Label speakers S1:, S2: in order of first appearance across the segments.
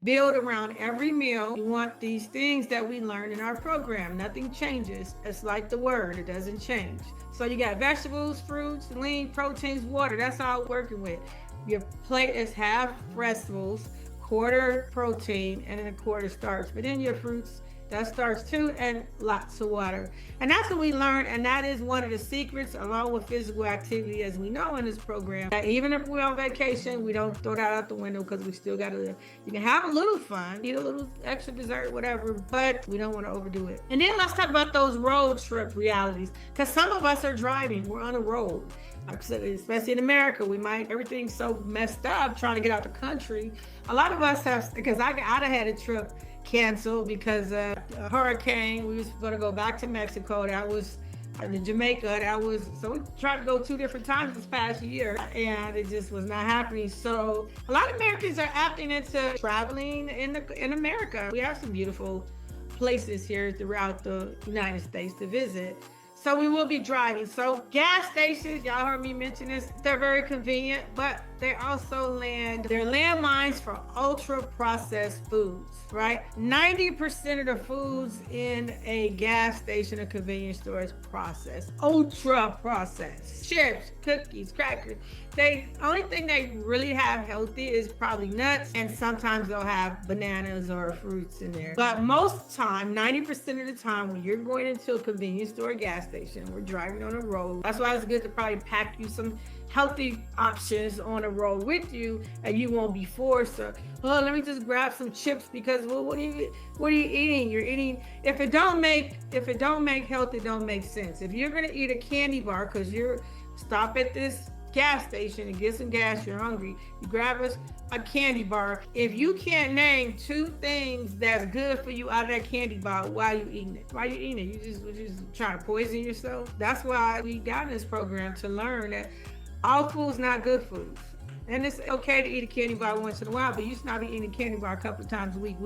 S1: build around every meal. We want these things that we learn in our program. Nothing changes. It's like the word, it doesn't change. So you got vegetables, fruits, lean proteins, water. That's all we're working with. Your plate is half vegetables, quarter protein, and then a quarter starch. But then your fruits, that starch too, and lots of water. And that's what we learned, and that is one of the secrets, along with physical activity, as we know in this program. That even if we're on vacation, we don't throw that out the window because we still got to live. You can have a little fun, eat a little extra dessert, whatever, but we don't want to overdo it. And then let's talk about those road trip realities, because some of us are driving, we're on a road. Like I said, especially in America, everything's so messed up trying to get out the country. A lot of us have, because I'd have had a trip canceled because of a hurricane. We was going to go back to Mexico. That was in Jamaica. So we tried to go 2 different times this past year, and it just was not happening. So a lot of Americans are opting into traveling in America. We have some beautiful places here throughout the United States to visit. So we will be driving. So gas stations, y'all heard me mention this, they're very convenient, but they're landmines for ultra processed foods, right? 90% of the foods in a gas station or convenience store is processed, ultra processed. Chips, cookies, crackers. Only thing they really have healthy is probably nuts, and sometimes they'll have bananas or fruits in there. But most time, 90% of the time, when you're going into a convenience store or gas station, we're driving on a road. That's why it's good to probably pack you some healthy options on a road with you, and you won't be forced to, let me just grab some chips because, well, what are you eating? You're eating, if it don't make health, it don't make sense. If you're gonna eat a candy bar because you're stop at this gas station and get some gas, you're hungry, you grab a candy bar. If you can't name 2 things that's good for you out of that candy bar, why are you eating it? Why are you eating it? You just trying to poison yourself? That's why we got in this program, to learn that all food's not good foods. And it's okay to eat a candy bar once in a while, but you should not be eating a candy bar a couple of times a week.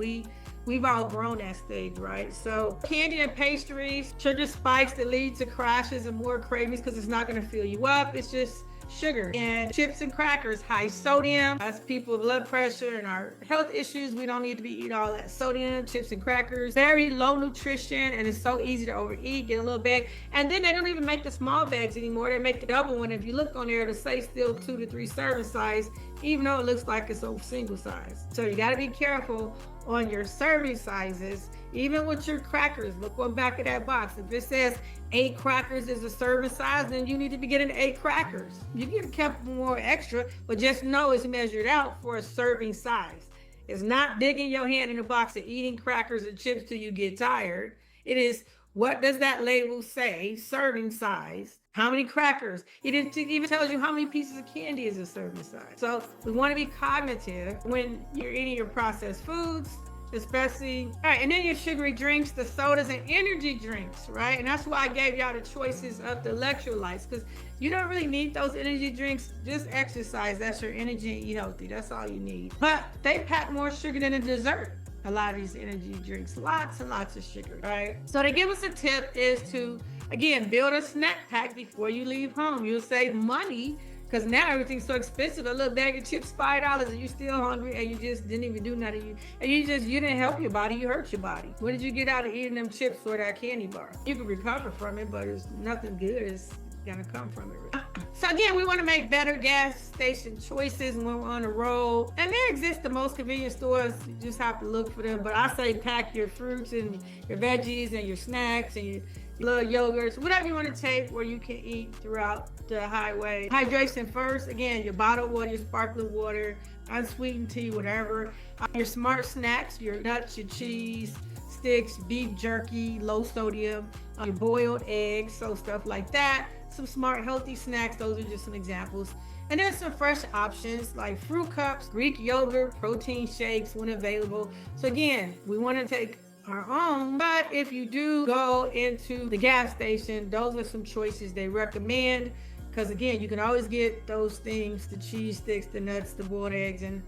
S1: We've all grown that stage, right? So candy and pastries, sugar spikes that lead to crashes and more cravings because it's not gonna fill you up. It's just sugar. And chips and crackers, high sodium. As people with blood pressure and our health issues, we don't need to be eating all that sodium. Chips and crackers, very low nutrition, and it's so easy to overeat, get a little bag. And then they don't even make the small bags anymore. They make the double one. If you look on there, it'll say still 2 to 3 serving size, even though it looks like it's a single size. So you gotta be careful on your serving sizes. Even with your crackers, look on back of that box. If it says 8 crackers is a serving size, then you need to be getting 8 crackers. You get a couple more extra, but just know it's measured out for a serving size. It's not digging your hand in a box and eating crackers and chips till you get tired. It is, what does that label say? Serving size. How many crackers? It even tells you how many pieces of candy is a serving size. So we want to be cognitive when you're eating your processed foods, especially, all right, and then your sugary drinks, the sodas and energy drinks, right? And that's why I gave y'all the choices of the electrolytes, because you don't really need those energy drinks. Just exercise, that's your energy, and eat healthy. That's all you need. But they pack more sugar than a dessert. A lot of these energy drinks, lots and lots of sugar, right? So they give us a tip is to, again, build a snack pack before you leave home. You'll save money, because now everything's so expensive. A little bag of chips, $5, and you're still hungry, and you just didn't even do nothing. You didn't help your body, you hurt your body. What did you get out of eating them chips or that candy bar? You can recover from it, but it's nothing good is gonna come from it. Really. So again, we want to make better gas station choices when we're on the road. And there exist the most convenient stores. You just have to look for them. But I say pack your fruits and your veggies and your snacks and your little yogurts, whatever you want to take where you can eat throughout the highway. Hydration first. Again, your bottled water, your sparkling water, unsweetened tea, whatever. Your smart snacks, your nuts, your cheese sticks, beef jerky, low sodium, your boiled eggs, so stuff like that. Some smart healthy snacks, those are just some examples. And then some fresh options like fruit cups, Greek yogurt, protein shakes when available. So again, we want to take our own, but if you do go into the gas station, those are some choices they recommend, because again, you can always get those things, the cheese sticks, the nuts, the boiled eggs, and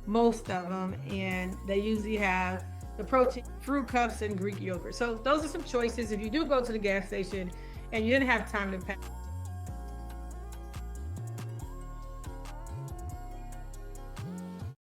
S1: most of them, and they usually have the protein, fruit cups, and Greek yogurt. So those are some choices if you do go to the gas station and you didn't have time to pack.